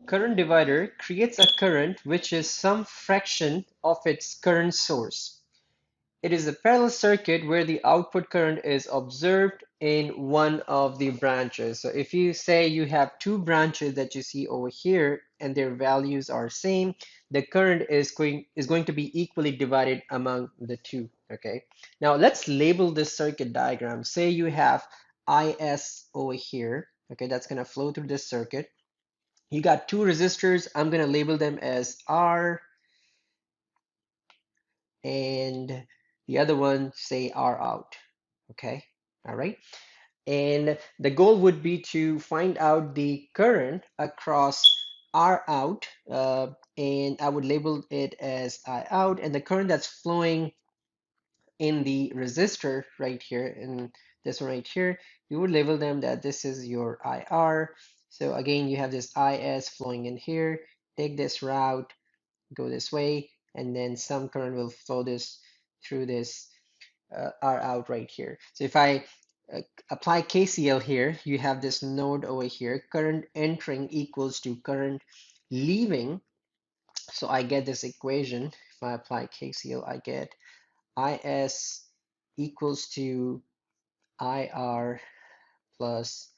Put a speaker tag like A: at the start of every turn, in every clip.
A: current divider creates a current which is some fraction of its current source. It is a parallel circuit where the output current is observed in one of the branches. So if you say you have two branches that you see over here and their values are same, the current is going to be equally divided among the two. Okay. Now let's label this circuit diagram. Say you have IS over here. Okay, that's going to flow through this circuit. You got two resistors. I'm going to label them as R and the other one say R out. Okay, all right. And the goal would be to find out the current across R out, and I would label it as I out, and the current that's flowing in the resistor right here, in this one right here, you would label them that this is your IR. So again, you have this IS flowing in here. Take this route, go this way, and then some current will flow this through this R out right here. So if I apply KCL here, you have this node over here, current entering equals to current leaving. So I get this equation. If I apply KCL, I get IS equals to IR plus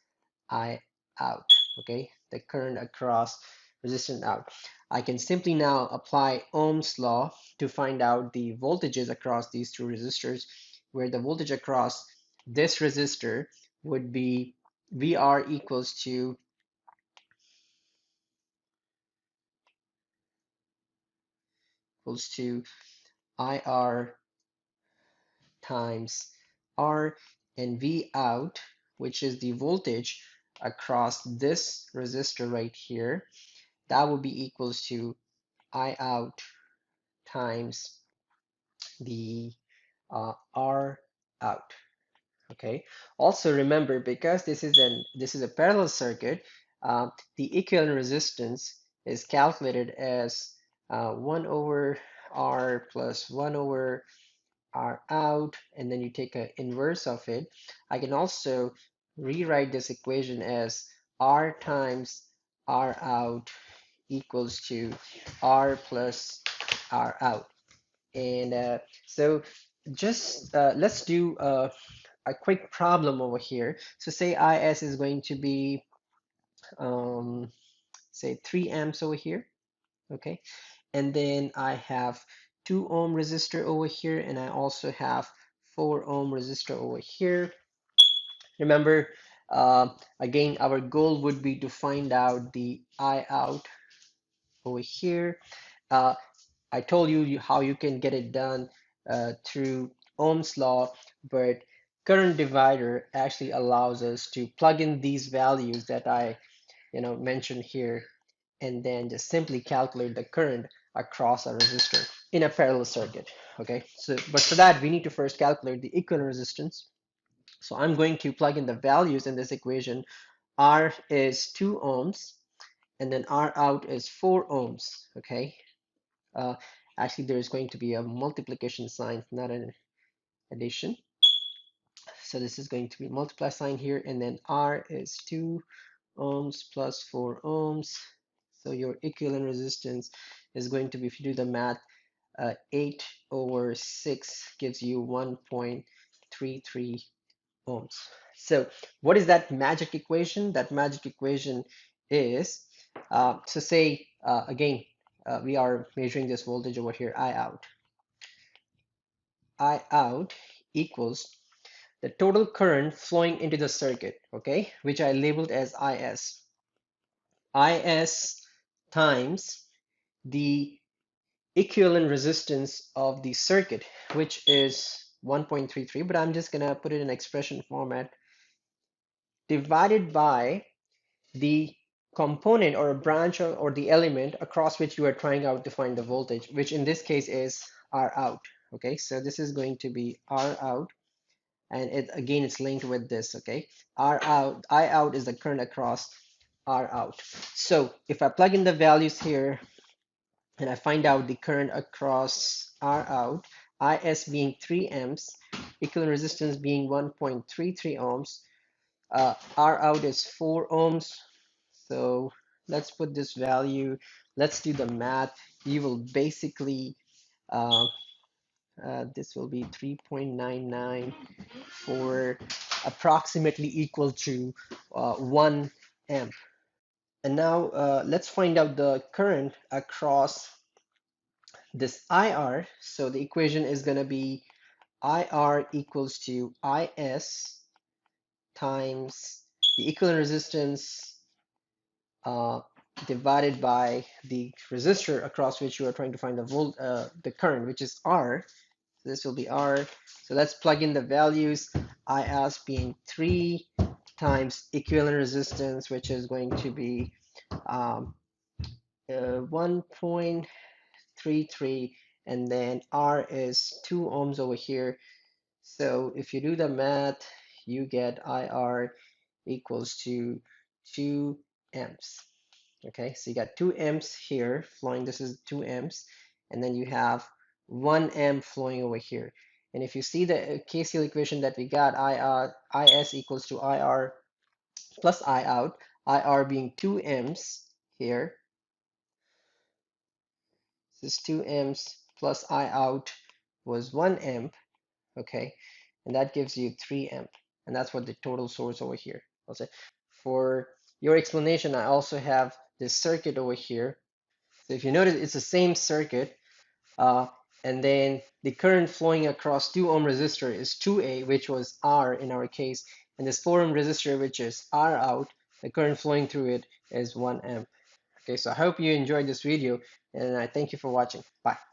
A: I out, okay? The current across resistance out. I can simply now apply Ohm's law to find out the voltages across these two resistors, where the voltage across this resistor would be VR equals to IR times R, and V out, which is the voltage across this resistor right here, that would be equals to I out times the R out. Okay. Also remember, because this is a parallel circuit, the equivalent resistance is calculated as 1 over R plus 1 over R out, and then you take an inverse of it. I can also rewrite this equation as R times R out equals to R plus R out. And so just let's do a quick problem over here. So say IS is going to be, say 3 amps over here, okay? And then I have 2 ohm resistor over here, and I also have 4 ohm resistor over here. Remember, again, our goal would be to find out the I out over here. Uh, I told you how you can get it done through Ohm's law, but current divider actually allows us to plug in these values that I mentioned here, and then just simply calculate the current across a resistor in a parallel circuit. Okay, so but for that we need to first calculate the equivalent resistance. So I'm going to plug in the values in this equation. R is 2 ohms, and then R out is 4 ohms. Okay, uh, actually there is going to be a multiplication sign, not an addition. So this is going to be multiply sign here, and then R is 2 ohms plus 4 ohms. So your equivalent resistance is going to be, if you do the math, 8 over 6 gives you 1.33 ohms. So what is that magic equation? That magic equation is, so say, again, we are measuring this voltage over here, I out. I out equals the total current flowing into the circuit, okay, which I labeled as IS. IS times the equivalent resistance of the circuit, which is 1.33, but I'm just gonna put it in expression format, divided by the component or a branch or the element across which you are trying out to find the voltage, which in this case is R out. Okay, so this is going to be R out, and it again it's linked with this. Okay, R out, I out is the current across R out. So if I plug in the values here and I find out the current across R out, IS being 3 amps, equivalent resistance being 1.33 ohms, R out is 4 ohms, so let's put this value, let's do the math. You will basically, uh, this will be 3.99 for approximately equal to 1 amp. And now let's find out the current across this IR. So the equation is going to be IR equals to IS times the equivalent resistance uh, divided by the resistor across which you are trying to find the current, which is R. So this will be R. So let's plug in the values. IS being 3 times equivalent resistance, which is going to be 1.33, and then R is 2 ohms over here. So if you do the math, you get IR equals to 2 amps. Okay, so you got 2 amps here flowing. This is 2 amps, and then you have 1 amp flowing over here. And if you see the KCl equation that we got, IS equals to IR plus I out, IR being 2 amps here. This is 2 amps plus I out was 1 amp, okay, and that gives you 3 amp, and that's what the total source over here. I'll say for your explanation, I also have this circuit over here. So if you notice, it's the same circuit, uh, and then the current flowing across 2 ohm resistor is 2A, which was R in our case, and this 4 ohm resistor, which is R out, the current flowing through it is 1 amp. Okay, so I hope you enjoyed this video, and I thank you for watching. Bye.